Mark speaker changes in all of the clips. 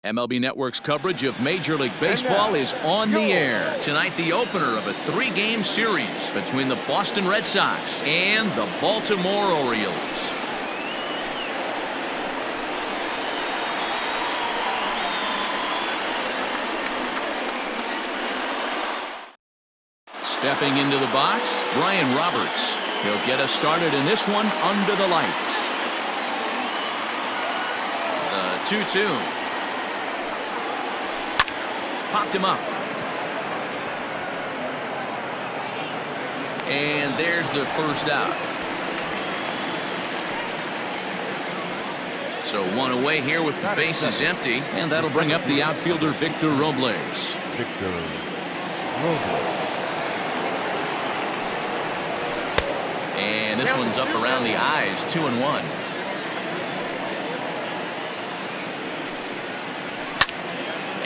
Speaker 1: MLB Network's coverage of Major League Baseball is on the air. Tonight, the opener of a 3-game series between the Boston Red Sox and the Baltimore Orioles. Stepping into the box, Brian Roberts. He'll get us started in this one under the lights. The 2-2. Popped him up. And there's the first out. So one away here with the bases empty. And that'll bring up the outfielder Victor Robles. And this one's up around the eyes, 2-1.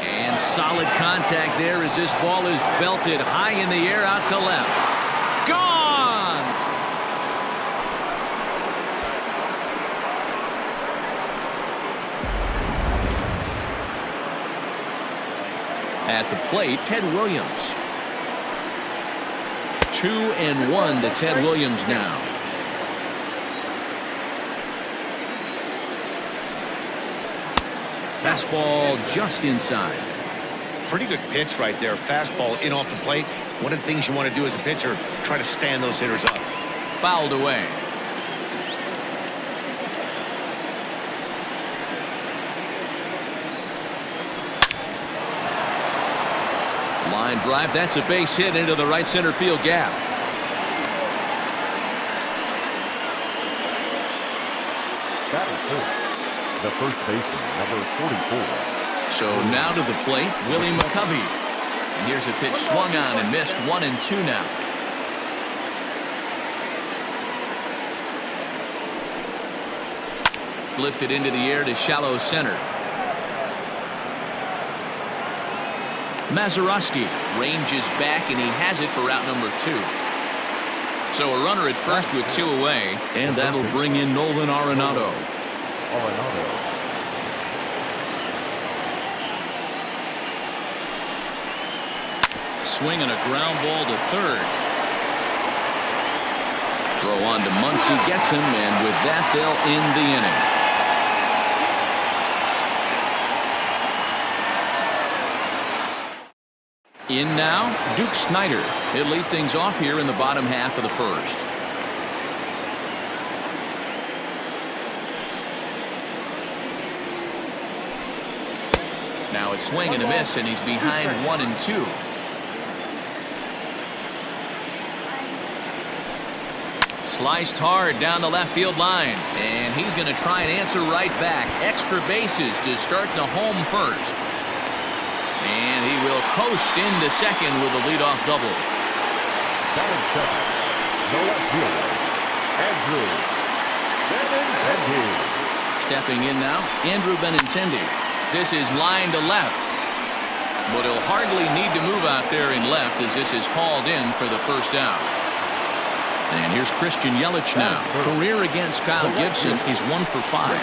Speaker 1: And solid contact there as this ball is belted high in the air out to left. Gone! At the plate, Ted Williams. 2-1 to Ted Williams now. Fastball just inside.
Speaker 2: Pretty good pitch right there. Fastball in off the plate. One of the things you want to do as a pitcher, try to stand those hitters up.
Speaker 1: Fouled away. Line drive. That's a base hit into the right center field gap.
Speaker 3: The first baseman, number 44.
Speaker 1: So now to the plate, Willie McCovey. And here's a pitch swung on and missed. 1-2 now. Lifted into the air to shallow center. Mazeroski ranges back, and he has it for route number 2. So a runner at first with 2 away, and that'll bring in Nolan Arenado. Swing and a ground ball to third. Throw on to Muncy, gets him, and with that they'll end the inning. In now, Duke Snider. He'll lead things off here in the bottom half of the first. Now it's swing and a miss, and he's behind 1-2. Sliced hard down the left field line, and he's going to try and answer right back. Extra bases to start the home first. And he will coast into second with a leadoff double.
Speaker 3: Batting second, the left fielder, Andrew Benintendi.
Speaker 1: Stepping in now, Andrew Benintendi. This is line to left. But he'll hardly need to move out there in left as this is hauled in for the first out. And here's Christian Yelich now. Career against Kyle Gibson. He's 1 for 5.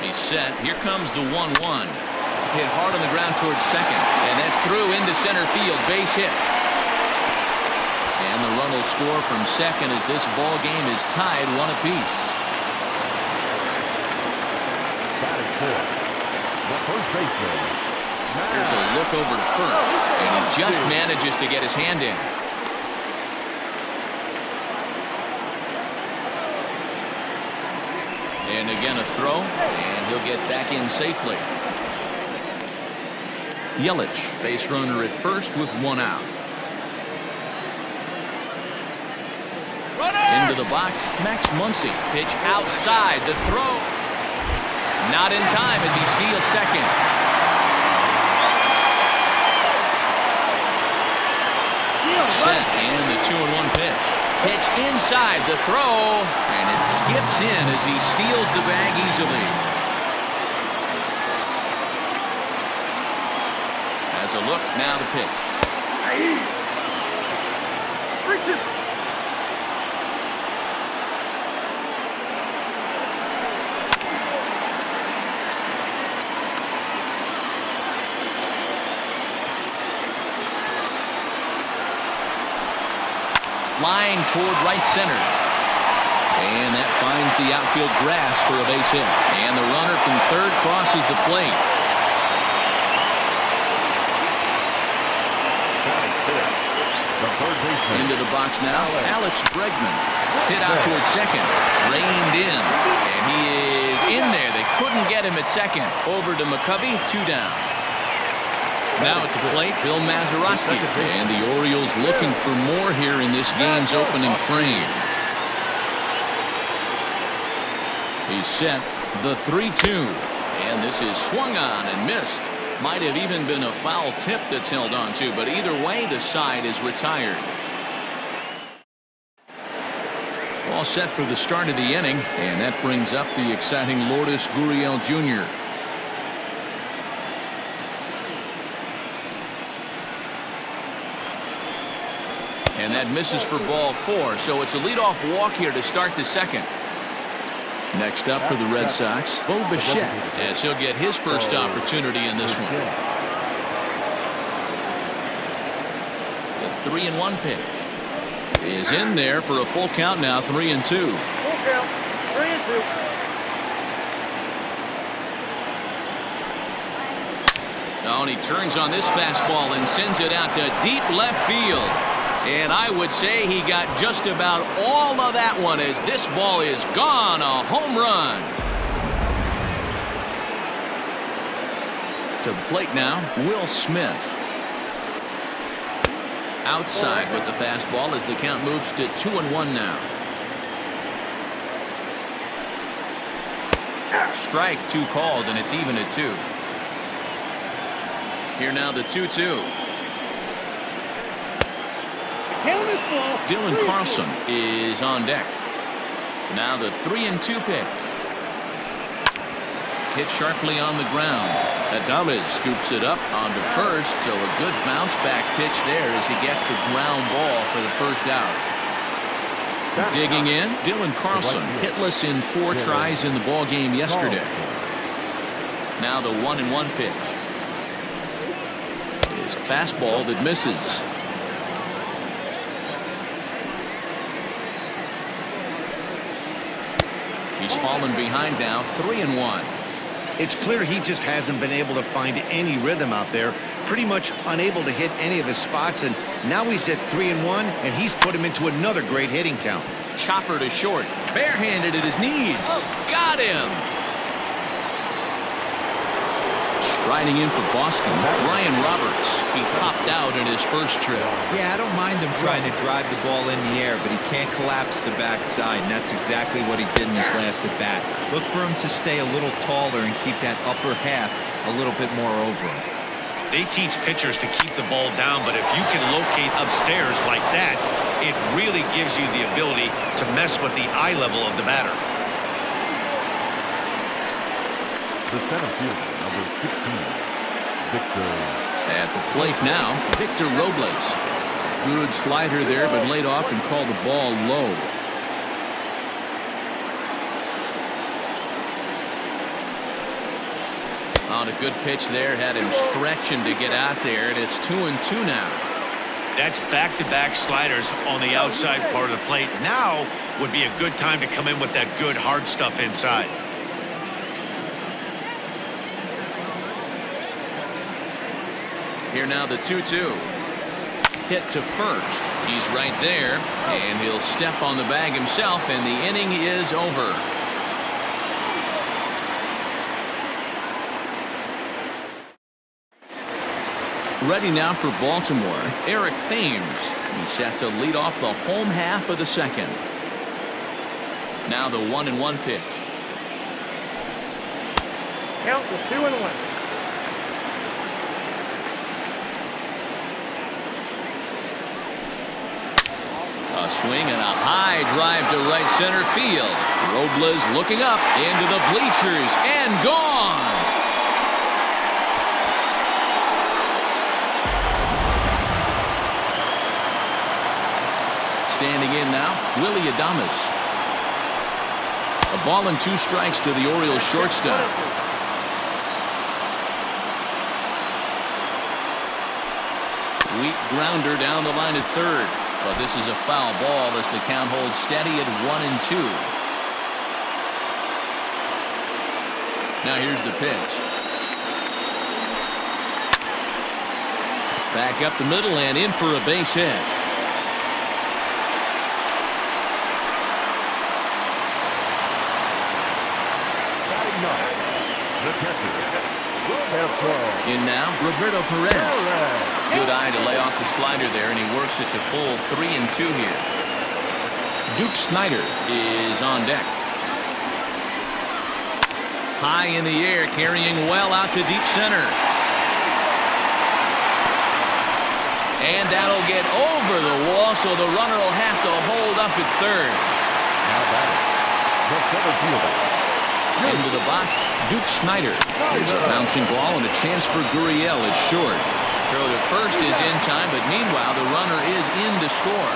Speaker 1: He's set. Here comes the 1-1. Hit hard on the ground towards second. And that's through into center field. Base hit. And the run will score from second as this ball game is tied 1 apiece.
Speaker 3: Batting fourth, the first baseman.
Speaker 1: There's a look over to first, and he just manages to get his hand in. And again a throw, and he'll get back in safely. Yelich, base runner at first with 1 out. Into the box, Max Muncy. Pitch outside, the throw. Not in time as he steals second. Set, and the 2-1 pitch. Pitch inside, the throw, and it skips in as he steals the bag easily. Has a look, now the pitch. Line toward right center. And that finds the outfield grass for a base hit. And the runner from third crosses the plate. Into the box now, Alex Bregman. Hit out towards second. Reined in. And he is in there. They couldn't get him at second. Over to McCovey, 2 down. Now at the plate, Bill Mazeroski. And the Orioles looking for more here in this game's opening frame. He's set the 3-2. And this is swung on and missed. Might have even been a foul tip that's held on to, but either way, the side is retired. All set for the start of the inning, and that brings up the exciting Lourdes Gurriel Jr. And that misses for ball 4, so it's a leadoff walk here to start the second. Next up for the Red Sox, Bo Bichette, as he'll get his first opportunity in this one. The 3-1 pitch is in there for a full count now, 3-2.
Speaker 4: Full count, 3-2.
Speaker 1: Oh, and he turns on this fastball and sends it out to deep left field. And I would say he got just about all of that one as this ball is gone. A home run. To the plate now, Will Smith. Outside with the fastball as the count moves to 2-1 now. Strike 2 called, and it's even at 2. Here now the 2-2. Dylan Carlson is on deck. Now the 3-2 pitch. Hit sharply on the ground. Adames scoops it up onto first, so a good bounce back pitch there as he gets the ground ball for the first out. Digging in, Dylan Carlson, hitless in 4 tries in the ball game yesterday. Now the 1-1 pitch. It is a fastball that misses. He's fallen behind now, 3-1.
Speaker 2: It's clear he just hasn't been able to find any rhythm out there. Pretty much unable to hit any of his spots, and now he's at 3-1, and he's put him into another great hitting count.
Speaker 1: Chopper to short, barehanded at his knees. Got him. Striding in for Boston, Ryan Roberts. He popped out in his first trip.
Speaker 5: Yeah, I don't mind him trying to drive the ball in the air, but he can't collapse the backside, and that's exactly what he did in his last at bat. Look for him to stay a little taller and keep that upper half a little bit more over him.
Speaker 2: They teach pitchers to keep the ball down, but if you can locate upstairs like that, it really gives you the ability to mess with the eye level of the batter.
Speaker 3: The center fielder, number 16, Victor.
Speaker 1: At the plate now, Victor Robles. Good slider there, but laid off and called the ball low. On a good pitch there, had him stretching to get out there, and it's 2-2 now.
Speaker 2: That's back-to-back sliders on the outside part of the plate. Now would be a good time to come in with that good hard stuff inside.
Speaker 1: Here now the 2-2. Hit to first. He's right there, and he'll step on the bag himself, and the inning is over. Ready now for Baltimore, Eric Thames. He's set to lead off the home half of the second. Now the 1-1 pitch.
Speaker 4: Count to 2-1.
Speaker 1: A swing and a high drive to right center field. Robles looking up into the bleachers and gone. Standing in now, Willie Adames. A ball and 2 strikes to the Orioles shortstop. Weak grounder down the line at third. But this is a foul ball as the count holds steady at 1-2. Now here's the pitch. Back up the middle and in for a base hit. In now, Roberto Perez. Good eye to lay off the slider there, and he works it to full 3-2 here. Duke Snider is on deck. High in the air, carrying well out to deep center. And that'll get over the wall, so the runner will have to hold up at third.
Speaker 3: Now batting, the center fielder.
Speaker 1: Into the box, Duke Snider. Here's a bouncing ball and a chance for Gurriel at short. Throw to first is in time, but meanwhile the runner is in to score.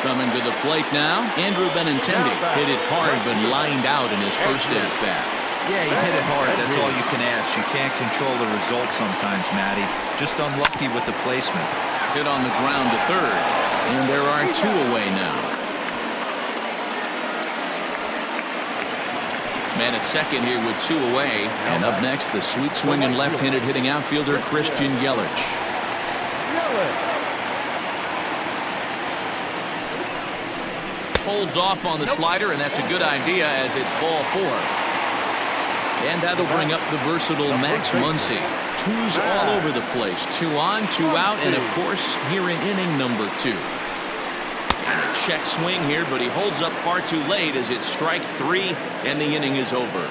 Speaker 1: Coming to the plate now, Andrew Benintendi hit it hard but lined out in his first at bat.
Speaker 5: Yeah, he hit it hard. That's all you can ask. You can't control the result sometimes, Matty. Just unlucky with the placement.
Speaker 1: Hit on the ground to third, and there are two away now. Man at second here with two away. And up next, the sweet swinging left-handed hitting outfielder Christian Yelich. Holds off on the slider, and that's a good idea as it's ball four. And that'll bring up the versatile Max Muncy. Twos all over the place. 2 on, 2 out, and of course, here in inning number 2. And a check swing here, but he holds up far too late as it's strike 3 and the inning is over.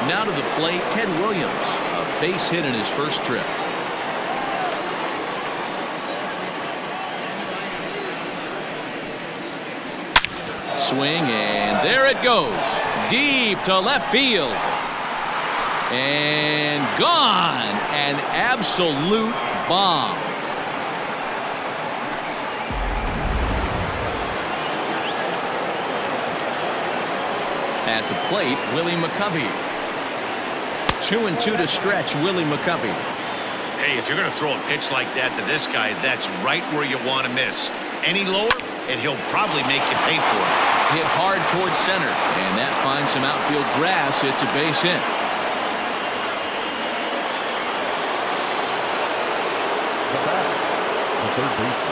Speaker 1: Now to the plate, Ted Williams, a base hit in his first trip. Swing, and there it goes. Deep to left field. And gone. An absolute bomb. At the plate, Willie McCovey. 2-2 to stretch Willie McCovey.
Speaker 2: Hey, if you're going to throw a pitch like that to this guy, that's right where you want to miss. Any lower, and he'll probably make you pay for it.
Speaker 1: Hit hard towards center, and that finds some outfield grass. It's a base hit.
Speaker 3: The third baseman.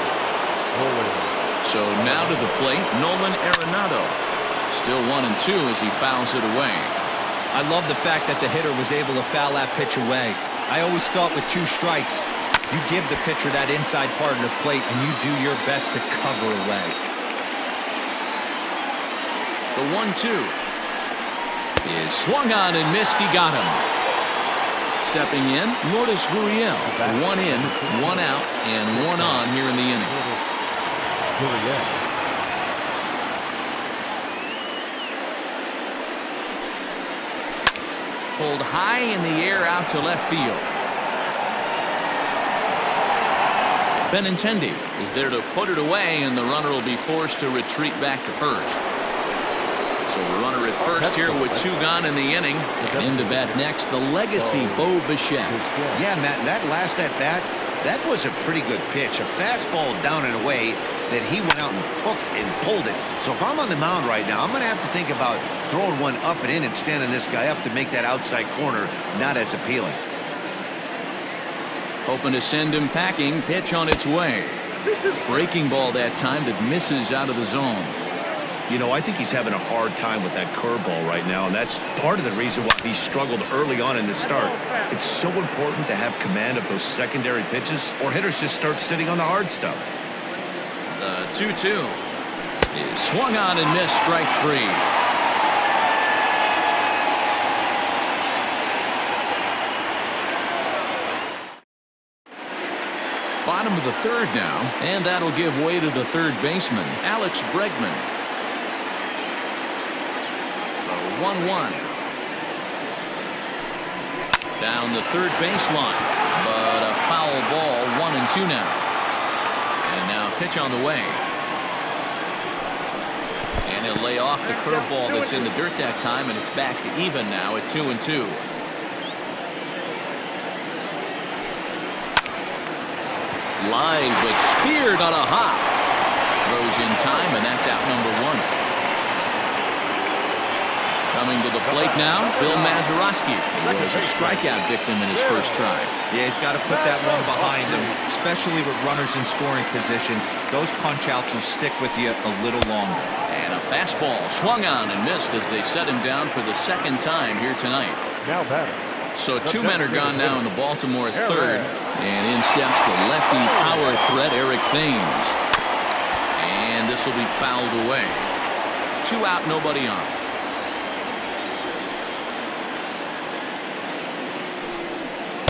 Speaker 1: So now to the plate, Nolan Arenado. Still 1-2 as he fouls it away.
Speaker 5: I love the fact that the hitter was able to foul that pitch away. I always thought with 2 strikes, you give the pitcher that inside part of the plate and you do your best to cover away.
Speaker 1: The 1-2 is swung on and missed. He got him. Stepping in, Lourdes Gurriel. 1 in, 1 out, and 1 on here in the inning. Pulled high in the air out to left field. Benintendi is there to put it away, and the runner will be forced to retreat back to first. So the runner at first here with 2 gone in the inning. And into bat next, the legacy Bo Bichette.
Speaker 2: Yeah, Matt, that last at bat, that was a pretty good pitch. A fastball down and away that he went out and hooked and pulled it. So if I'm on the mound right now, I'm going to have to think about throwing one up and in and standing this guy up to make that outside corner not as appealing.
Speaker 1: Hoping to send him packing. Pitch on its way. Breaking ball that time that misses out of the zone.
Speaker 2: You know, I think he's having a hard time with that curveball right now, and that's part of the reason why he struggled early on in the start. It's so important to have command of those secondary pitches, or hitters just start sitting on the hard stuff.
Speaker 1: The 2-2 is swung on and missed. Strike 3. Bottom of the third now, and that'll give way to the third baseman, Alex Bregman. The 1-1. Down the third baseline, but a foul ball. 1-2 now. And now pitch on the way. And he'll lay off the curveball that's in the dirt that time, and it's back to even now at 2-2. Lined but speared on a hop. Throws in time, and that's out number 1. Coming to the plate now, Bill Mazeroski. He was a strikeout victim in his first try.
Speaker 5: Yeah, he's got to put that one behind him, especially with runners in scoring position. Those punch-outs will stick with you a little longer.
Speaker 1: And a fastball swung on and missed as they set him down for the second time here tonight.
Speaker 3: Now batter.
Speaker 1: So 2 men are gone now in the Baltimore third. And in steps the lefty power threat, Eric Thames. And this will be fouled away. 2 out, nobody on.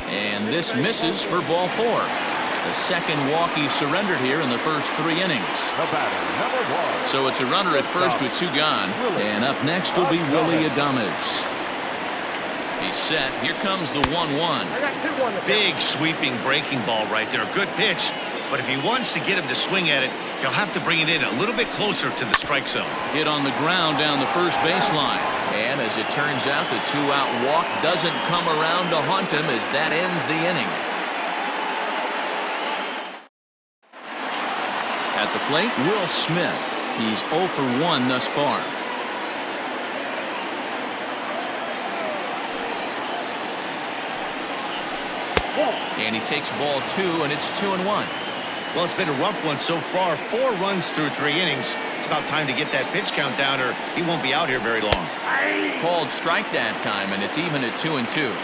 Speaker 1: And this misses for ball 4. The second walk he surrendered here in the first 3 innings.
Speaker 3: The batter, number 1.
Speaker 1: So it's a runner at first with 2 gone. And up next will be Willie Adames. He's set. Here comes the 1-1.
Speaker 4: I got 2-1.
Speaker 2: Big sweeping breaking ball right there. Good pitch. But if he wants to get him to swing at it, he'll have to bring it in a little bit closer to the strike zone.
Speaker 1: Hit on the ground down the first baseline. And as it turns out, the 2-out walk doesn't come around to haunt him as that ends the inning. At the plate, Will Smith. He's 0 for 1 thus far. And he takes ball 2, and it's 2-1.
Speaker 2: Well, it's been a rough one so far. 4 runs through 3 innings. It's about time to get that pitch count down, or he won't be out here very long.
Speaker 1: Called strike that time, and it's even at 2-2.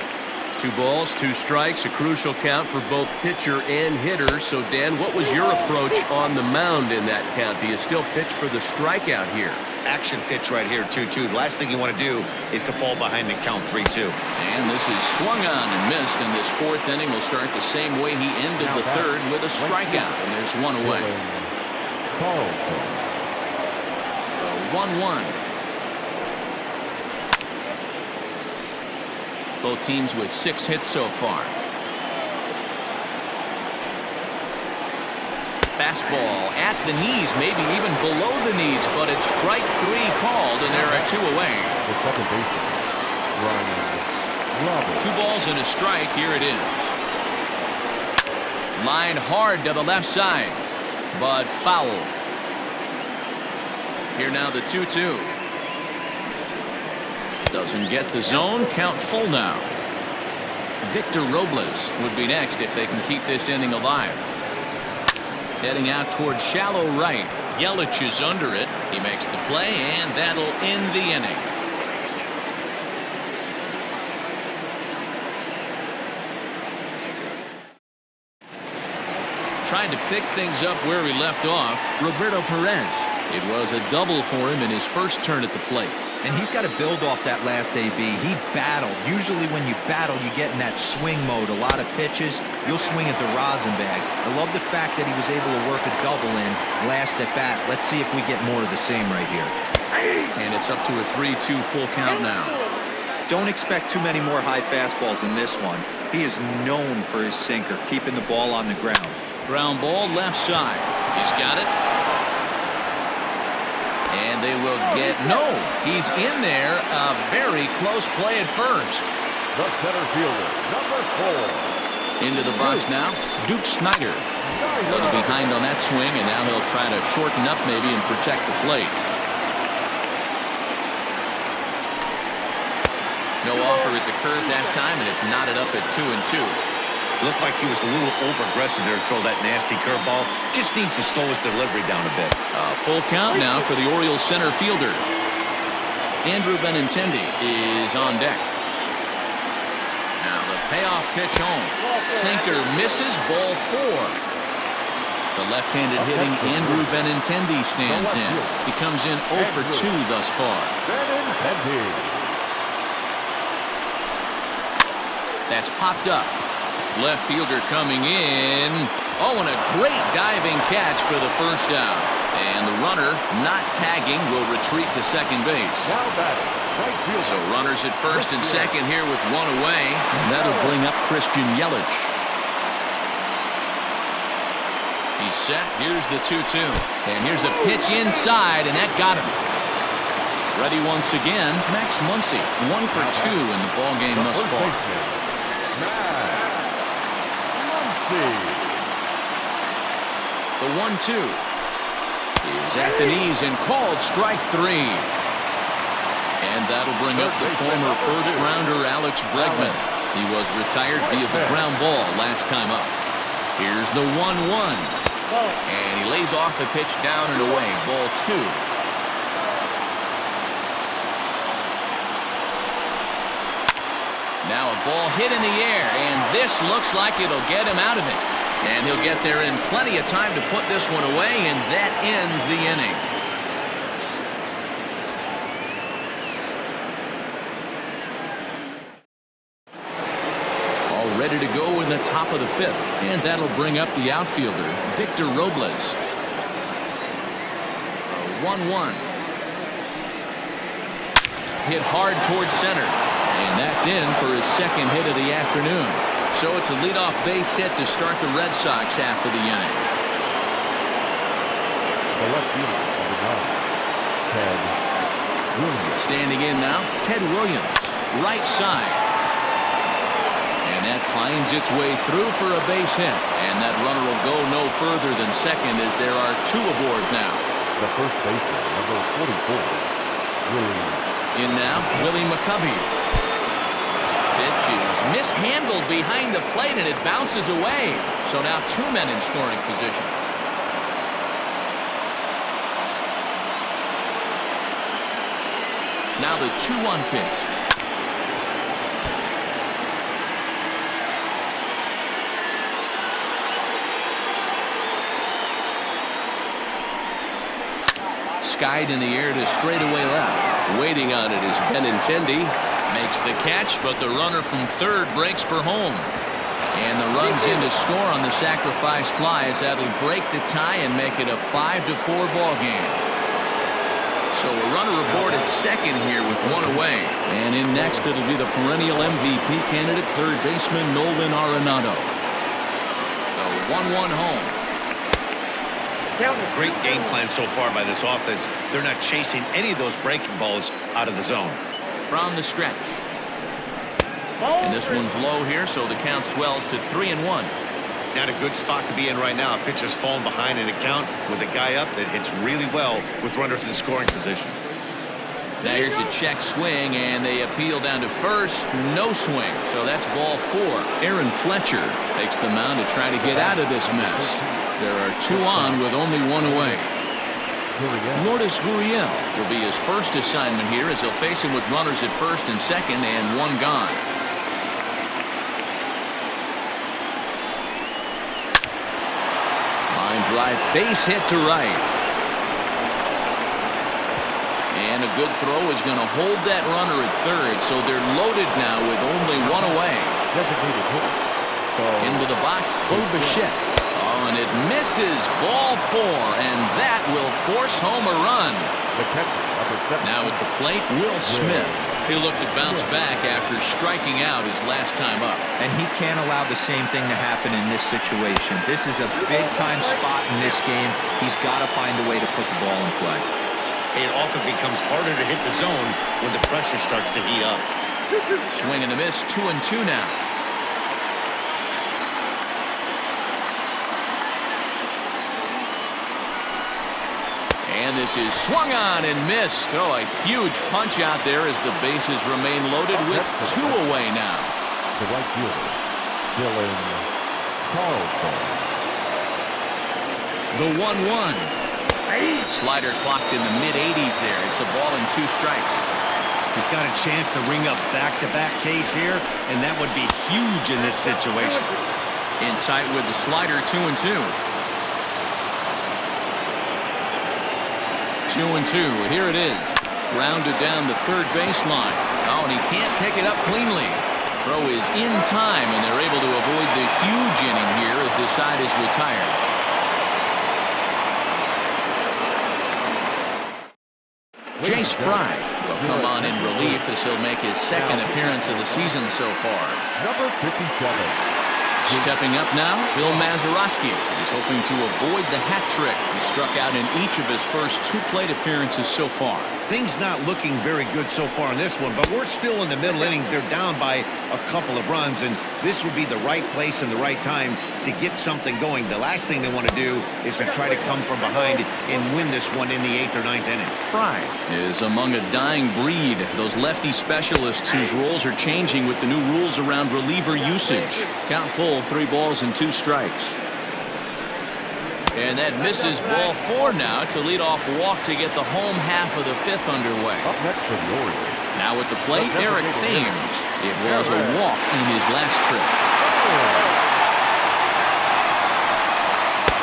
Speaker 1: 2 balls, 2 strikes, a crucial count for both pitcher and hitter. So, Dan, what was your approach on the mound in that count? Do you still pitch for the strikeout here?
Speaker 2: Action pitch right here, 2-2. Last thing you want to do is to fall behind the count 3-2.
Speaker 1: And this is swung on and missed, and this 4th inning will start the same way he ended the 3rd with a strikeout, and there's 1 away. 1-1. Both teams with 6 hits so far. Fastball at the knees, maybe even below the knees, but it's strike 3 called, and there are 2 away.
Speaker 3: The second baseman, Ryan.
Speaker 1: 2 balls and a strike. Here it is. Line hard to the left side, but foul. Here now the 2-2. Doesn't get the zone. Count full now. Victor Robles would be next if they can keep this inning alive. Heading out towards shallow right. Yelich is under it. He makes the play, and that'll end the inning. Trying to pick things up where he left off, Roberto Perez. It was a double for him in his first turn at the plate.
Speaker 5: And he's got to build off that last AB. He battled. Usually when you battle, you get in that swing mode. A lot of pitches, you'll swing at the rosin bag. I love the fact that he was able to work a double in last at bat. Let's see if we get more of the same right here.
Speaker 1: And it's up to a 3-2 full count now.
Speaker 5: Don't expect too many more high fastballs in this one. He is known for his sinker, keeping the ball on the ground.
Speaker 1: Ground ball left side. He's got it. And they will get no. He's in there. A very close play at first.
Speaker 3: The center fielder, number 4.
Speaker 1: Into the box now. Duke Snider. A little behind on that swing, and now he'll try to shorten up maybe and protect the plate. No offer at the curve that time, and it's knotted up at 2-2.
Speaker 2: Looked like he was a little over-aggressive there to throw that nasty curveball. Just needs to slow his delivery down a bit.
Speaker 1: Full count now for the Orioles center fielder. Andrew Benintendi is on deck. Now the payoff pitch home. Sinker misses, ball 4. The left-handed hitting Andrew Benintendi stands in. He comes in 0 for 2 thus far. That's popped up. Left fielder coming in. Oh, and a great diving catch for the first out. And the runner, not tagging, will retreat to second base. So runners at first and second here with 1 away. And that'll bring up Christian Yelich. He's set. Here's the 2-2. And here's a pitch inside, and that got him. Ready once again, Max Muncy. 1 for 2 in the ballgame thus far. The 1-2 is at the knees and called strike 3. And that'll bring up the former first-rounder Alex Bregman. He was retired via the ground ball last time up. Here's the 1-1. And he lays off the pitch down and away. Ball 2. Now a ball hit in the air, and this looks like it'll get him out of it. And he'll get there in plenty of time to put this one away, and that ends the inning. All ready to go in the top of the 5th, and that'll bring up the outfielder, Victor Robles. A 1-1. Hit hard towards center. And that's in for his second hit of the afternoon. So it's a leadoff base hit to start the Red Sox half of the inning.
Speaker 3: The left fielder, number 9, Ted Williams.
Speaker 1: Standing in now, Ted Williams, right side. And that finds its way through for a base hit. And that runner will go no further than second as there are 2 aboard now.
Speaker 3: The first baseman, number 44, Willie.
Speaker 1: In now, Willie McCovey. Pitch is mishandled behind the plate, and it bounces away. So now 2 men in scoring position. Now the 2-1 pitch. Skied in the air to straightaway left. Waiting on it is Benintendi. Makes the catch, but the runner from third breaks for home. And the runs in to score on the sacrifice fly as that'll break the tie and make it a 5-4 ball game. So a runner aboard at second here with 1 away. And in next it'll be the perennial MVP candidate, third baseman Nolan Arenado. The 1-1 home.
Speaker 2: Great game plan so far by this offense. They're not chasing any of those breaking balls out of the zone.
Speaker 1: From the stretch. And this one's low here, so the count swells to 3-1.
Speaker 2: Not a good spot to be in right now. Pitcher's falling behind in the count with a guy up that hits really well with runners in scoring position.
Speaker 1: Now here's a check swing, and they appeal down to first. No swing, so that's ball 4. Aaron Fletcher takes the mound to try to get out of this mess. There are 2 on with only 1 away. Lourdes Gurriel will be his first assignment here as he'll face him with runners at first and second and 1 gone. Line drive base hit to right. And a good throw is going to hold that runner at third, so they're loaded now with only 1 away. Into the box, Bo Bichette. Oh, and it misses. Ball 4, and that will force home a run. Now at the plate, Will Smith. He'll look to bounce back after striking out his last time up.
Speaker 5: And he can't allow the same thing to happen in this situation. This is a big-time spot in this game. He's got to find a way to put the ball in play.
Speaker 2: It often becomes harder to hit the zone when the pressure starts to heat up.
Speaker 1: Swing and a miss, 2-2 now. And this is swung on and missed. Oh, a huge punch out there as the bases remain loaded with 2 away now.
Speaker 3: The right fielder, Dylan Carlson.
Speaker 1: The 1-1. Slider clocked in the mid-80s there. It's a ball and 2 strikes.
Speaker 2: He's got a chance to ring up back-to-back Ks here, and that would be huge in this situation.
Speaker 1: In tight with the slider, 2-2. 2-2. Here it is. Grounded down the third baseline. Oh, and he can't pick it up cleanly. Throw is in time, and they're able to avoid the huge inning here as the side is retired. Jace Fry will come on in relief as he'll make his second appearance of the season so far.
Speaker 3: Number 57.
Speaker 1: Stepping up now, Bill Mazeroski is hoping to avoid the hat trick. He struck out in each of his first 2 plate appearances so far.
Speaker 2: Things not looking very good so far in this one, but we're still in the middle innings. They're down by a couple of runs, and this would be the right place and the right time to get something going. The last thing they want to do is to try to come from behind and win this one in the 8th or 9th inning.
Speaker 1: Fry is among a dying breed. Those lefty specialists whose roles are changing with the new rules around reliever usage. Count full, 3 balls and 2 strikes. And that misses ball 4 now. It's a leadoff walk to get the home half of the 5th underway.
Speaker 3: Up next for the Orioles.
Speaker 1: Now at the plate, Eric Thames. It was a walk in his last trip.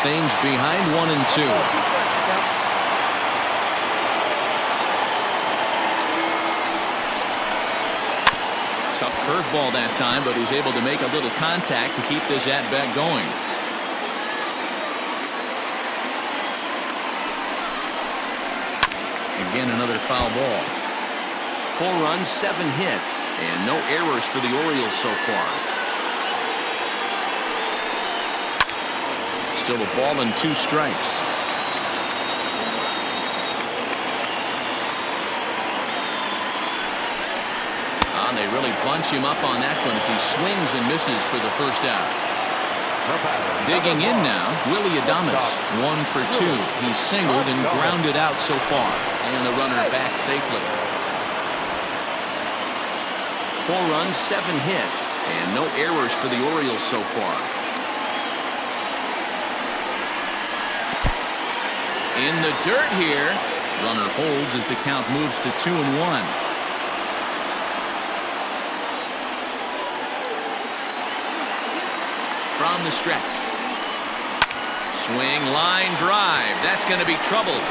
Speaker 1: Thames behind 1-2. Tough curveball that time, but he's able to make a little contact to keep this at-bat going. Again, another foul ball. 4 runs, 7 hits, and no errors for the Orioles so far. Still a ball and 2 strikes. And they really bunch him up on that one as he swings and misses for the first out. Digging in now, Willie Adames, 1 for 2. He's singled and grounded out so far, and the runner back safely. 4 runs, 7 hits, and no errors for the Orioles so far. In the dirt here. Runner holds as the count moves to 2-1. From the stretch. Swing, line drive. That's going to be trouble.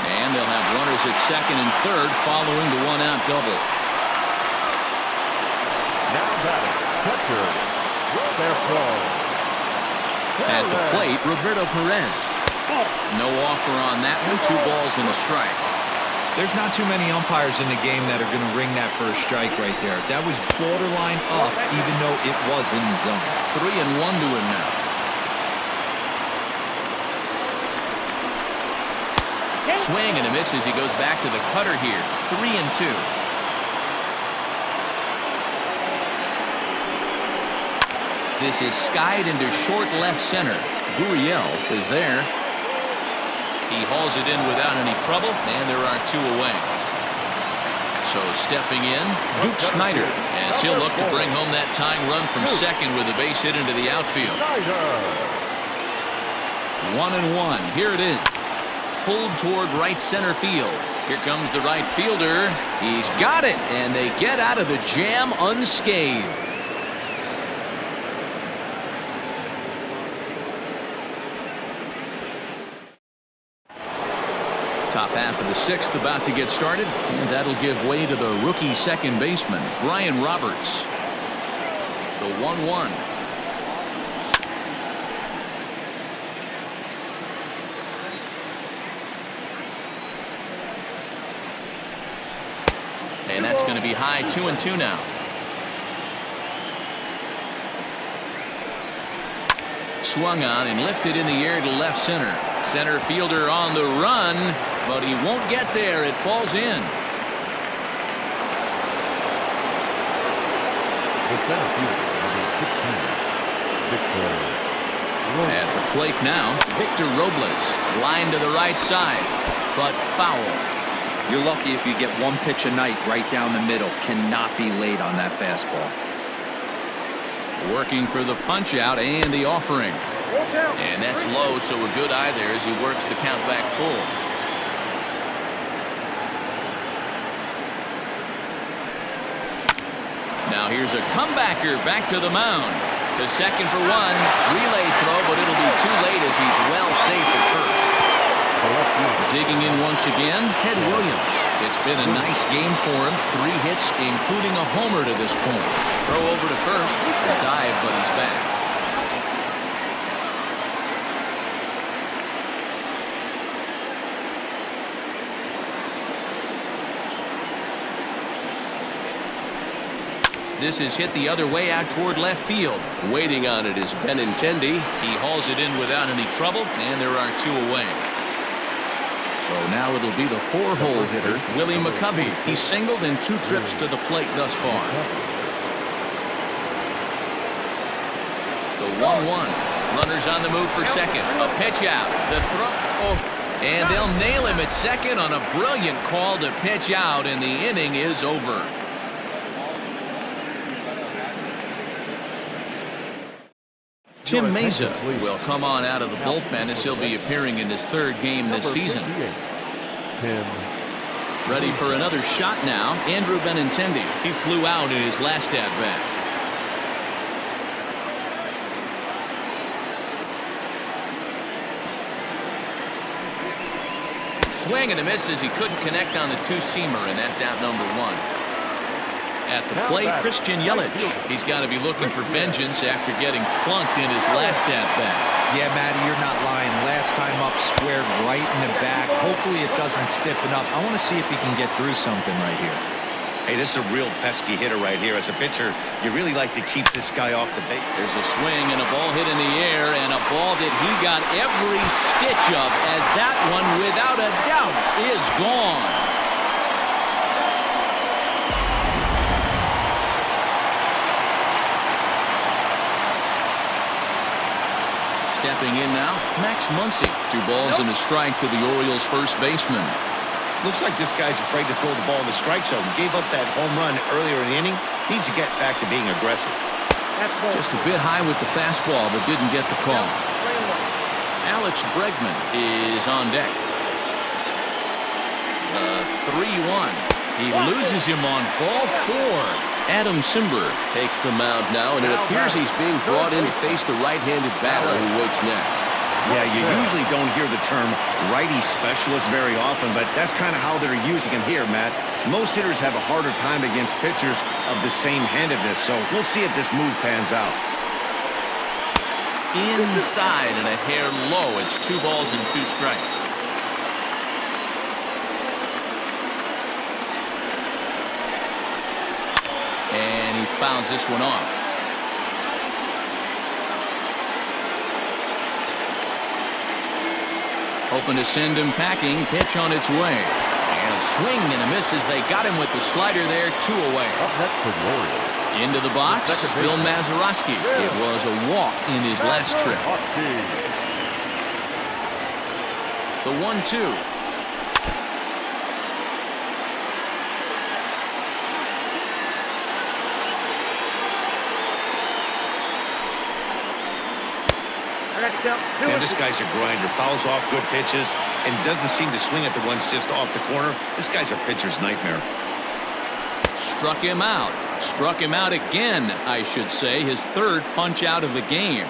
Speaker 1: And they'll have runners at second and third following the 1-out double.
Speaker 3: Now batting, catcher, Roberto.
Speaker 1: At the plate, Roberto Perez. No offer on that one. 2 balls and a strike.
Speaker 5: There's not too many umpires in the game that are going to ring that for a strike right there. That was borderline up, even though it was in the zone.
Speaker 1: 3-1 to him now. Swing and a miss as he goes back to the cutter here. 3-2. This is skied into short left center. Gurriel is there. He hauls it in without any trouble, and there are 2 away. So stepping in, Duke Snider, as he'll look to bring home that tying run from second with a base hit into the outfield. 1-1. Here it is. Pulled toward right center field. Here comes the right fielder. He's got it, and they get out of the jam unscathed. Top half of the 6th about to get started, and that'll give way to the rookie second baseman, Brian Roberts. The 1-1. And that's going to be high. 2-2 now. Swung on and lifted in the air to left center. Center fielder on the run, but he won't get there. It falls in. At the plate now, Victor Robles. Line to the right side, but foul.
Speaker 5: You're lucky if you get 1 pitch a night right down the middle. Cannot be late on that fastball.
Speaker 1: Working for the punch out and the offering. And that's low, so a good eye there as he works the count back full. Now here's a comebacker back to the mound. The second for 1. Relay throw, but it'll be too late as he's well safe at first. Digging in once again, Ted Williams. It's been a nice game for him. 3 hits, including a homer to this point. Throw over to first. A dive, but he's back. This is hit the other way out toward left field. Waiting on it is Benintendi. He hauls it in without any trouble, and there are 2 away. So now it'll be the 4-hole hitter, Willie McCovey. He's singled in 2 trips to the plate thus far. 1-1. Runners on the move for second. A pitch out. The throw. Oh, and they'll nail him at second on a brilliant call to pitch out, and the inning is over. Tim Mesa will come on out of the bullpen as he'll be appearing in his third game this season. Ready for another shot now, Andrew Benintendi. He flew out in his last at-bat. Swing and a miss as he couldn't connect on the two-seamer, and that's out number 1. At the plate, Christian Yelich. He's got to be looking for vengeance after getting plunked in his last at-bat.
Speaker 5: Yeah, Matty, you're not lying. Last time up, squared right in the back. Hopefully it doesn't stiffen up. I want to see if he can get through something right here.
Speaker 2: Hey, this is a real pesky hitter right here. As a pitcher, you really like to keep this guy off the base.
Speaker 1: There's a swing and a ball hit in the air, and a ball that he got every stitch of, as that one, without a doubt, is gone. Stepping in now, Max Muncy. 2 balls and a strike to the Orioles' first baseman.
Speaker 2: Looks like this guy's afraid to throw the ball in the strike zone. Gave up that home run earlier in the inning. Needs to get back to being aggressive.
Speaker 1: Just a bit high with the fastball, but didn't get the call. Alex Bregman is on deck. 3-1. He loses him on ball 4. Adam Simber takes the mound now, and it appears he's being brought in to face the right-handed batter who waits next.
Speaker 2: Yeah, you usually don't hear the term righty specialist very often, but that's kind of how they're using him here, Matt. Most hitters have a harder time against pitchers of the same handedness, so we'll see if this move pans out.
Speaker 1: Inside and a hair low. It's 2 balls and 2 strikes. And he fouls this one off. Hoping to send him packing. Pitch on its way. And a swing and a miss as they got him with the slider there. 2 away.
Speaker 3: Up next for the Orioles.
Speaker 1: Into the box, Bill Mazeroski. It was a walk in his last trip. The 1-2.
Speaker 2: And this guy's a grinder. Fouls off good pitches and doesn't seem to swing at the ones just off the corner. This guy's a pitcher's nightmare.
Speaker 1: Struck him out. Struck him out again, I should say. His 3rd punch out of the game.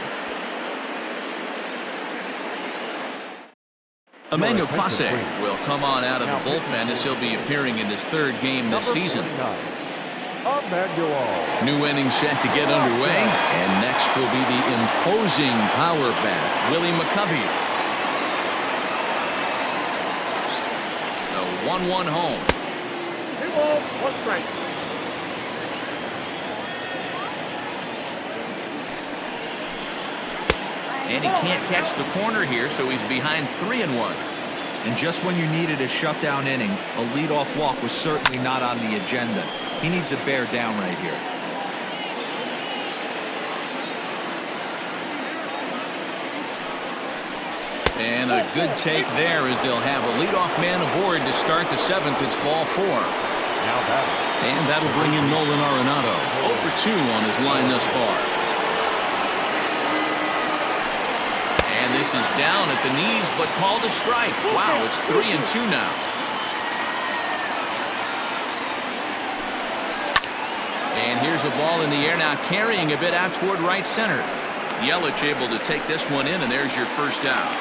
Speaker 1: Emmanuel Clase will come on out of the bullpen as he'll be appearing in his 3rd game this season. New inning set to get underway, and next will be the imposing power bat, Willie McCovey. The 1-1 home.
Speaker 4: 2 balls, 1 strike.
Speaker 1: And he can't catch the corner here, so he's behind 3-1.
Speaker 5: And just when you needed a shutdown inning, a leadoff walk was certainly not on the agenda. He needs to bear down right here.
Speaker 1: And a good take there as they'll have a leadoff man aboard to start the 7th. It's ball 4. And that'll bring in Nolan Arenado. 0 for 2 on his line thus far. And this is down at the knees, but called a strike. Wow, it's 3-2 now. And here's a ball in the air now, carrying a bit out toward right center. Yelich able to take this one in, and there's your first out.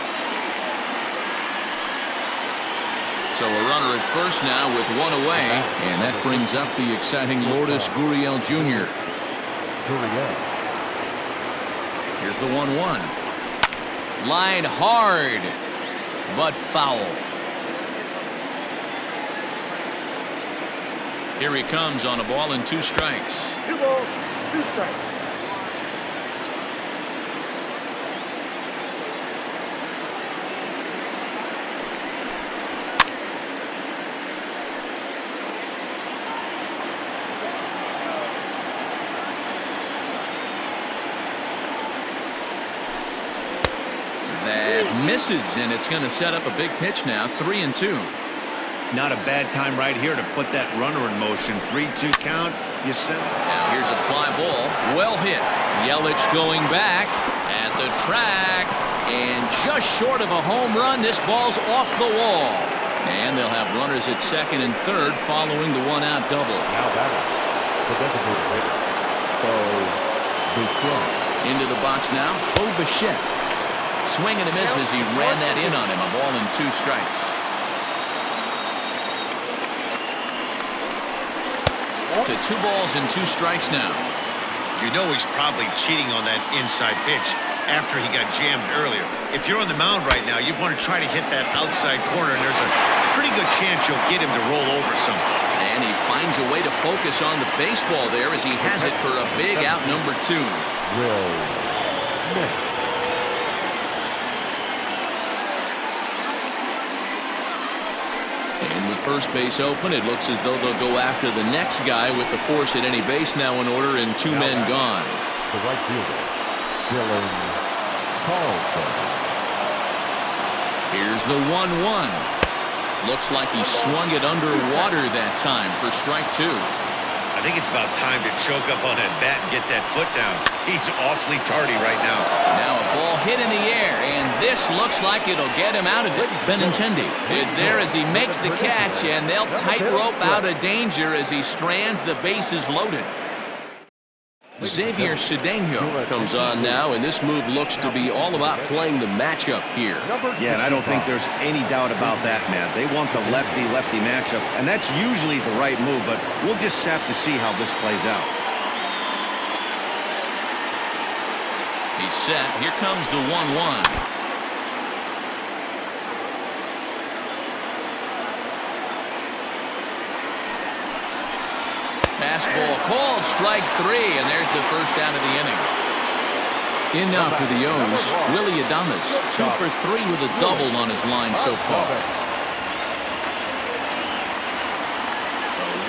Speaker 1: So a runner at first now with 1 away, and that brings up the exciting Lourdes Gurriel Jr. Here's the 1-1. Line hard, but foul. Here he comes on a ball and 2 strikes.
Speaker 4: 2 balls, 2 strikes.
Speaker 1: misses, and it's going to set up a big pitch now. 3-2.
Speaker 2: Not a bad time right here to put that runner in motion. 3-2 count. You send.
Speaker 1: Now here's a fly ball. Well hit. Yelich going back at the track, and just short of a home run. This ball's off the wall, and they'll have runners at second and third following the one-out double.
Speaker 3: Now batter, the designated hitter. So, Bichette.
Speaker 1: Into the box now. Bichette. Swing and a miss as he ran that in on him. A ball and 2 strikes. To 2 balls and 2 strikes now.
Speaker 2: You know he's probably cheating on that inside pitch after he got jammed earlier. If you're on the mound right now, you want to try to hit that outside corner, and there's a pretty good chance you'll get him to roll over some.
Speaker 1: And he finds a way to focus on the baseball there as he has it for a big out number 2.
Speaker 3: Will Smith.
Speaker 1: And with first base open, it looks as though they'll go after the next guy with the force at any base now in order and 2 men gone.
Speaker 3: The right fielder, Dylan Carlson.
Speaker 1: Here's the 1-1. Looks like he swung it underwater that time for strike 2.
Speaker 2: I think it's about time to choke up on that bat and get that foot down. He's awfully tardy right now.
Speaker 1: Now a ball hit in the air, and this looks like it'll get him out of it. Benintendi is there as he makes the catch, and they'll tightrope out of danger as he strands the bases loaded. Xavier Cedeno comes on now, and this move looks to be all about playing the matchup here.
Speaker 2: Yeah, and I don't think there's any doubt about that, man. They want the lefty-lefty matchup, and that's usually the right move, but we'll just have to see how this plays out.
Speaker 1: He's set. Here comes the 1-1. Fastball called, strike 3, and there's the first out of the inning. In now for the O's, Willie Adames, 2 for 3 with a double on his line so far.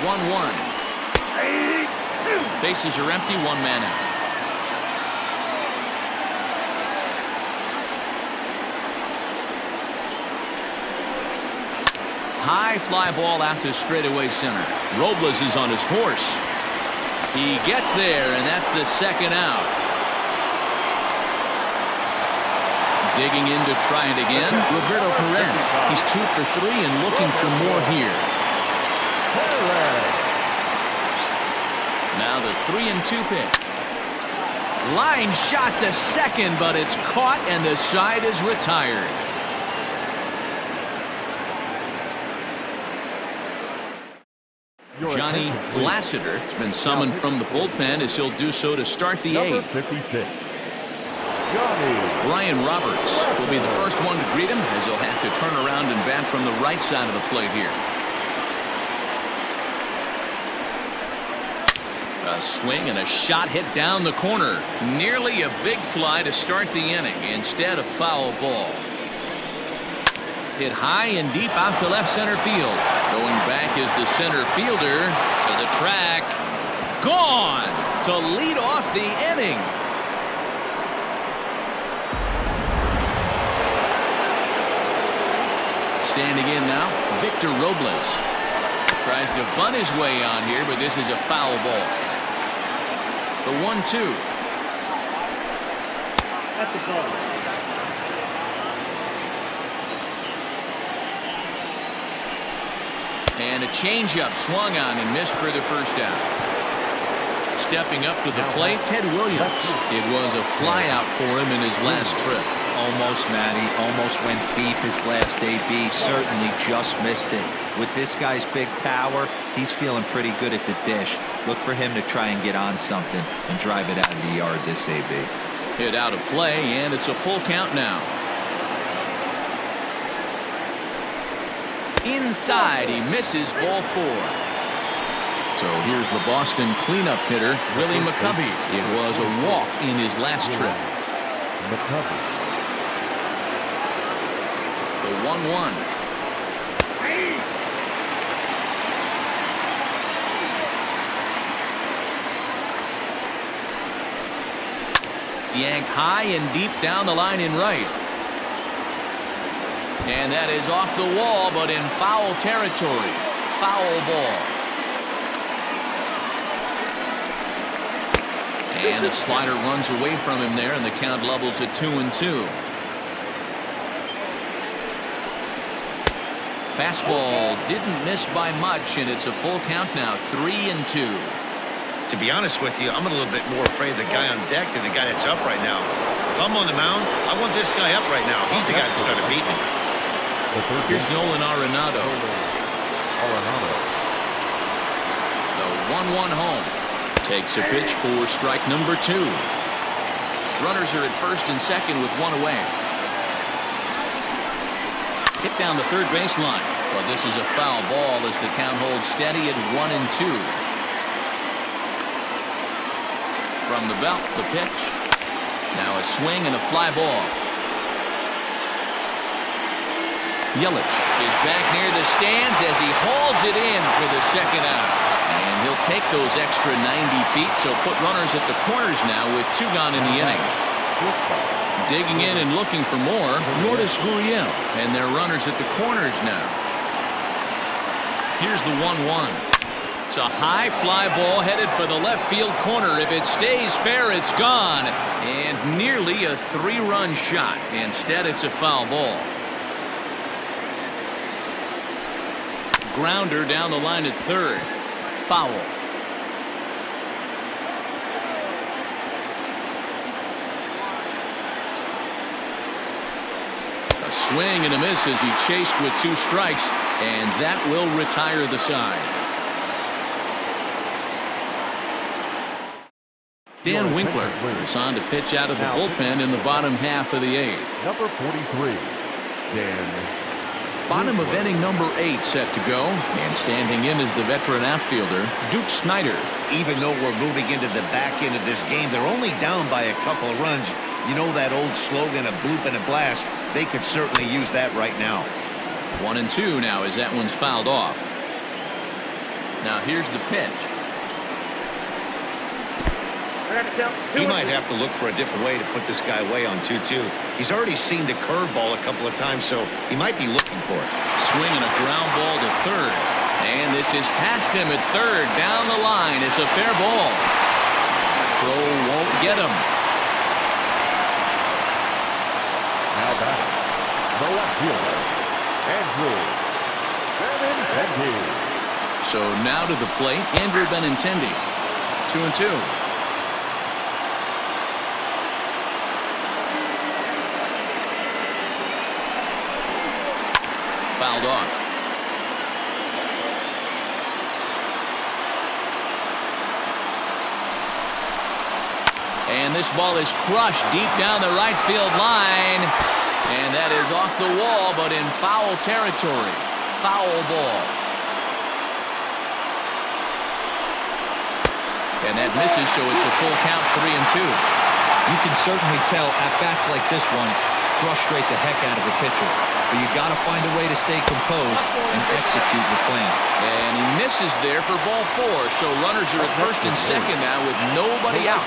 Speaker 1: 1-1. Bases are empty, 1 man out. High fly ball out to straightaway center. Robles is on his horse. He gets there, and that's the second out. Digging in to try it again, Roberto Perez. He's 2 for 3 and looking for more here. Now the 3-2 pitch. Line shot to second, but it's caught, and the side is retired. Johnny Lassiter has been summoned from the bullpen as he'll do so to start the 8th.
Speaker 3: 56.
Speaker 1: Brian Roberts will be the first one to greet him as he'll have to turn around and bat from the right side of the plate here. A swing and a shot hit down the corner. Nearly a big fly to start the inning. Instead, a foul ball. Hit high and deep out to left center field. Going back is the center fielder to the track. Gone to lead off the inning. Standing in now, Victor Robles. Tries to bunt his way on here, but this is a foul ball. The 1-2.
Speaker 4: That's the ball.
Speaker 1: And a changeup swung on and missed for the first out. Stepping up to the plate, Ted Williams. It was a flyout for him in his last trip.
Speaker 5: Almost, Matty. Almost went deep his last AB. Certainly just missed it. With this guy's big power, he's feeling pretty good at the dish. Look for him to try and get on something and drive it out of the yard this AB.
Speaker 1: Hit out of play, and it's a full count now. Inside, he misses ball 4. So here's the Boston cleanup hitter, Willie McCovey. It was a walk in his last trip.
Speaker 3: McCovey.
Speaker 1: The 1-1. Yanked high and deep down the line in right. And that is off the wall, but in foul territory. Foul ball. And a slider runs away from him there, and the count levels at 2-2. Fastball didn't miss by much, and it's a full count now, 3-2.
Speaker 2: To be honest with you, I'm a little bit more afraid of the guy on deck than the guy that's up right now. If I'm on the mound, I want this guy up right now. He's the guy that's going to beat me.
Speaker 1: Here's Nolan Arenado. The 1-1 home. Takes a pitch for strike number 2. Runners are at first and second with one away. Hit down the third baseline, but this is a foul ball as the count holds steady at 1-2. From the belt, the pitch. Now a swing and a fly ball. Yelich is back near the stands as he hauls it in for the second out. And he'll take those extra 90 feet, so put runners at the corners now with 2 gone in the inning. Digging in and looking for more, Lourdes Gurriel, and their runners at the corners now. Here's the 1-1. It's a high fly ball headed for the left field corner. If it stays fair, it's gone. And nearly a 3-run shot. Instead, it's a foul ball. Grounder down the line at third. Foul. A swing and a miss as he chased with 2 strikes, and that will retire the side. Dan Winkler is on to pitch out of the bullpen in the bottom half of the 8th.
Speaker 3: Number 43, Dan.
Speaker 1: Bottom of inning number 8 set to go, and standing in is the veteran outfielder Duke Snider.
Speaker 2: Even though we're moving into the back end of this game, they're only down by a couple of runs. You know that old slogan, a bloop and a blast? They could certainly use that right now.
Speaker 1: 1-2 now as that one's fouled off. Now here's the pitch.
Speaker 2: He might have to look for a different way to put this guy away on 2-2. He's already seen the curveball a couple of times, so he might be looking for it.
Speaker 1: Swinging a ground ball to third. And this is past him at third. Down the line. It's a fair ball. Throw won't get him.
Speaker 3: Now back, the left fielder, Andrew Benintendi.
Speaker 1: So now to the plate, Andrew Benintendi. 2-2. Fouled off. And this ball is crushed deep down the right field line. And that is off the wall, but in foul territory. Foul ball. And that misses, so it's a full count, 3-2.
Speaker 5: You can certainly tell at-bats like this one frustrate the heck out of a pitcher. But you got to find a way to stay composed and execute your plan.
Speaker 1: And he misses there for ball 4. So runners are at first and second now with nobody out.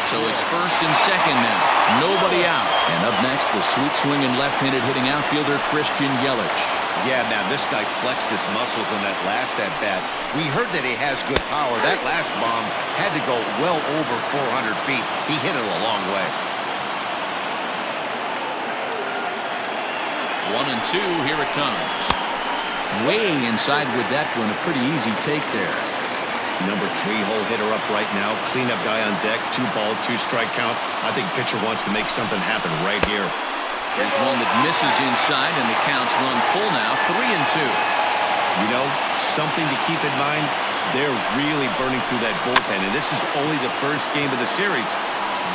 Speaker 1: So it's first and second now. Nobody out. And up next, the sweet swinging left-handed hitting outfielder Christian Yelich.
Speaker 2: Yeah, man, this guy flexed his muscles on that last at-bat. We heard that he has good power. That last bomb had to go well over 400 feet. He hit it a long way.
Speaker 1: 1-2, here it comes. Way inside with that one, a pretty easy take there.
Speaker 2: Number 3-hole hitter up right now. Cleanup guy on deck. 2-ball, 2-strike count. I think pitcher wants to make something happen right here.
Speaker 1: There's one that misses inside, and the count's run full now, 3-2.
Speaker 2: You know, something to keep in mind, they're really burning through that bullpen, and this is only the first game of the series.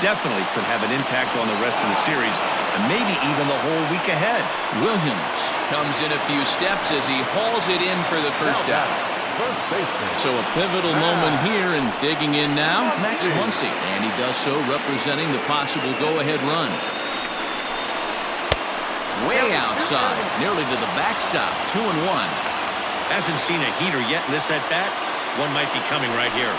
Speaker 2: Definitely could have an impact on the rest of the series, and maybe even the whole week ahead.
Speaker 1: Williams comes in a few steps as he hauls it in for the first out. So a pivotal moment here, and digging in now, Max Muncy, and he does so representing the possible go-ahead run. Way outside, nearly to the backstop, 2-1.
Speaker 2: Hasn't seen a heater yet in this at-bat. One might be coming right here.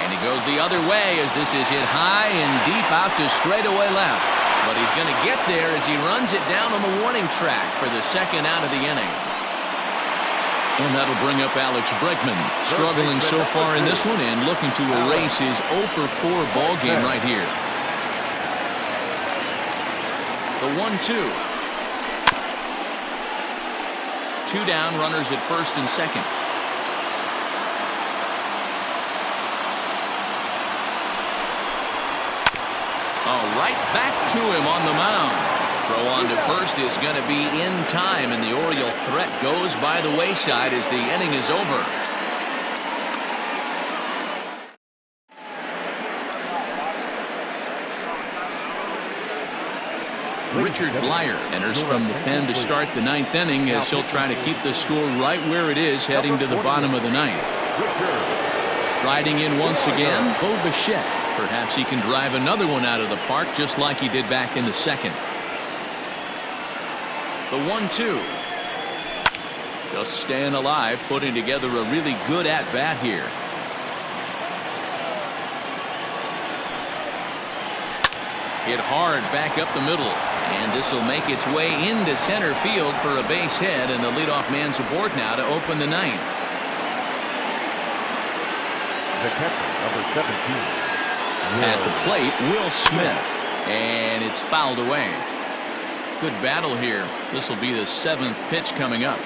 Speaker 1: And he goes the other way as this is hit high and deep out to straightaway left. But he's going to get there as he runs it down on the warning track for the second out of the inning. And that'll bring up Alex Bregman, struggling so far in this one and looking to erase his 0 for 4 ball game right here. The 1-2. 2 down, runners at first and second. All right, back to him on the mound. Throw on to first is going to be in time, and the Oriole threat goes by the wayside as the inning is over. Richard Blyer enters from the pen to start the 9th inning as he'll try to keep the score right where it is heading to the bottom of the 9th. Striding in once again, Bo Bichette. Perhaps he can drive another one out of the park just like he did back in the second. The 1-2. Just staying alive, putting together a really good at-bat here. Hit hard back up the middle. And this will make its way into center field for a base hit, and the leadoff man's aboard now to open the 9th.
Speaker 3: The catcher, number 17.
Speaker 1: At the plate, Will Smith. And it's fouled away. Good battle here. This will be the 7th pitch coming up.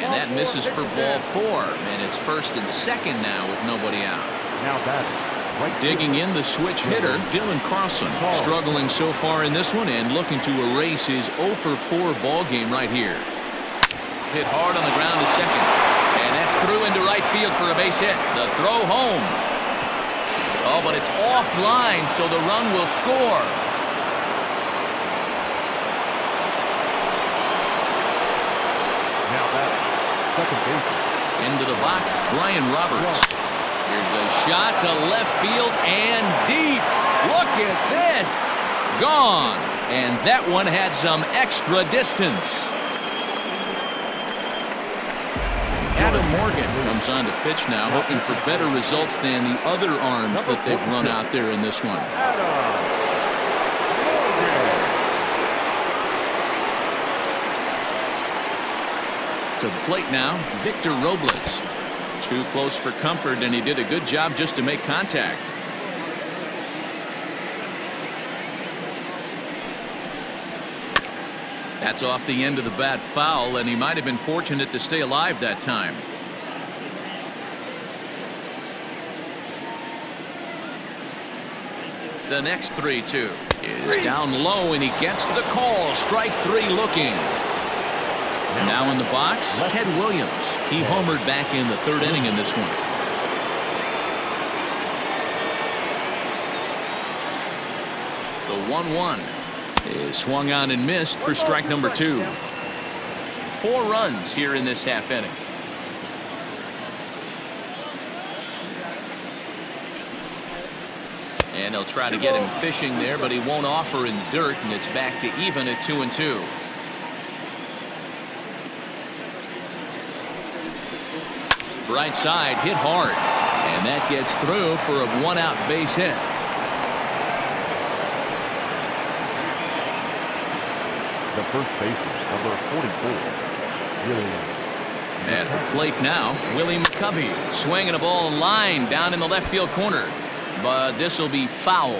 Speaker 1: And that misses for ball 4. And it's first and second now with nobody out.
Speaker 3: Now batting.
Speaker 1: Digging in the switch hitter, Dylan Carlson. Struggling so far in this one and looking to erase his 0 for 4 ball game right here. Hit hard on the ground to second. And that's through into right field for a base hit. The throw home. Oh, but it's offline, so the run will score.
Speaker 3: Now that second baseman.
Speaker 1: Into the box, Brian Roberts. Here's a shot to left field and deep. Look at this. Gone. And that one had some extra distance. Adam Morgan comes on to pitch now, hoping for better results than the other arms that they've run out there in this one. To the plate now, Victor Robles. Too close for comfort, and he did a good job just to make contact. That's off the end of the bat foul, and he might have been fortunate to stay alive that time. The next 3-2 is down low, and he gets the call. Strike 3 looking. Now in the box, Ted Williams. He homered back in the 3rd inning in this one. The 1-1 is swung on and missed for strike number 2. 4 runs here in this half inning. And they'll try to get him fishing there, but he won't offer in the dirt, and it's back to even at 2-2. Right side, hit hard, and that gets through for a 1-out base hit.
Speaker 3: The first baseman, number 44, Willie.
Speaker 1: At the plate now, Willie McCovey swinging a ball line down in the left field corner, but this will be foul.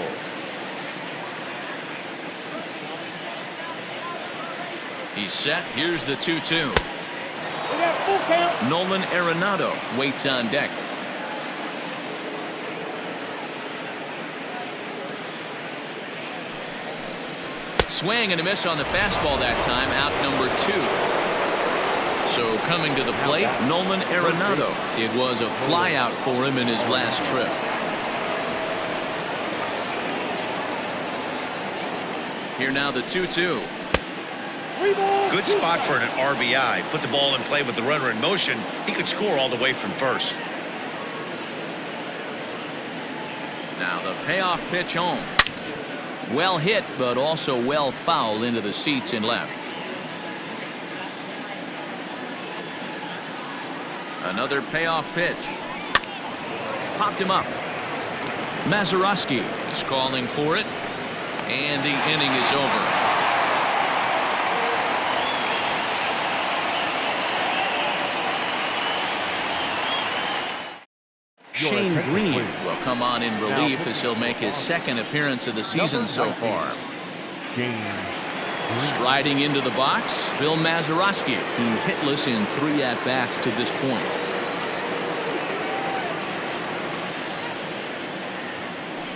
Speaker 1: He's set. Here's the 2-2. Nolan Arenado waits on deck. Swing and a miss on the fastball that time, out number 2. So coming to the plate, Nolan Arenado. It was a flyout for him in his last trip. Here now the 2-2.
Speaker 2: Good spot for an RBI. Put the ball in play with the runner in motion. He could score all the way from first.
Speaker 1: Now the payoff pitch home. Well hit, but also well fouled into the seats in left. Another payoff pitch. Popped him up. Mazeroski is calling for it, and the inning is over. Shane Green will come on in relief as he'll make his second appearance of the season so far. Striding into the box, Bill Mazeroski. He's hitless in 3 at-bats to this point.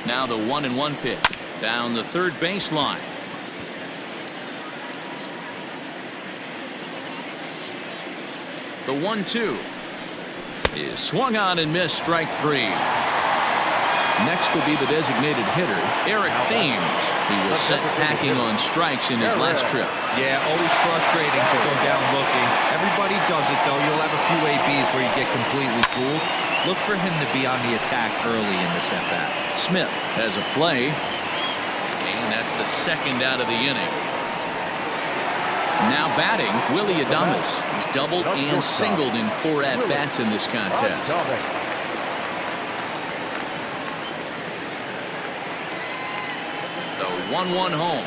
Speaker 1: Now the 1-1 pitch down the third baseline. The 1-2 is swung on and missed, strike 3. Next will be the designated hitter, Eric Thames. He was sent packing on strikes in his last trip.
Speaker 5: Yeah, always frustrating to go down looking. Everybody does it, though. You'll have a few ABs where you get completely fooled. Look for him to be on the attack early in this at-bat.
Speaker 1: Smith has a play, and that's the second out of the inning. Now batting, Willie Adames. He's doubled and singled in 4 at-bats in this contest. The 1-1 home.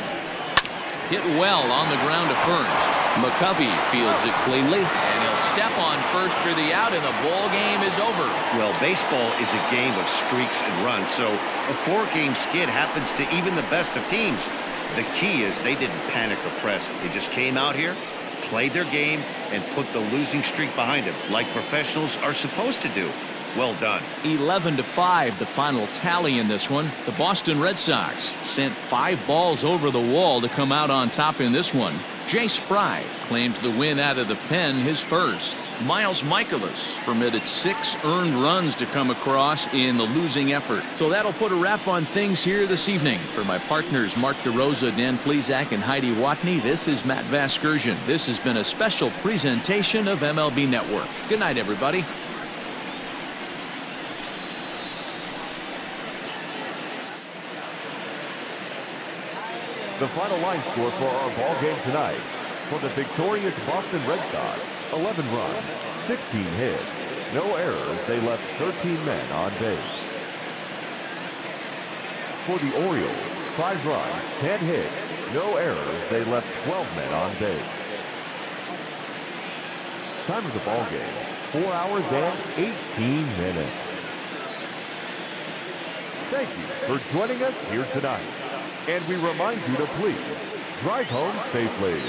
Speaker 1: Hit well on the ground to first. McCovey fields it cleanly, and he'll step on first for the out, and the ball game is over.
Speaker 2: Well, baseball is a game of streaks and runs, so a 4-game skid happens to even the best of teams. The key is they didn't panic or press. They just came out here, played their game, and put the losing streak behind them, like professionals are supposed to do. Well done.
Speaker 1: 11-5, the final tally in this one. The Boston Red Sox sent 5 balls over the wall to come out on top in this one. Jay Spry claims the win out of the pen, his first. Miles Michaelis permitted 6 earned runs to come across in the losing effort. So that'll put a wrap on things here this evening. For my partners Mark DeRosa, Dan Plesac, and Heidi Watney, this is Matt Vasgersian. This has been a special presentation of MLB Network. Good night, everybody.
Speaker 3: The final line score for our ball game tonight: for the victorious Boston Red Sox, 11 runs, 16 hits, no errors. They left 13 men on base. For the Orioles, 5 runs, 10 hits, no errors. They left 12 men on base. Time of the ball game: 4 hours and 18 minutes. Thank you for joining us here tonight. And we remind you to please drive home safely.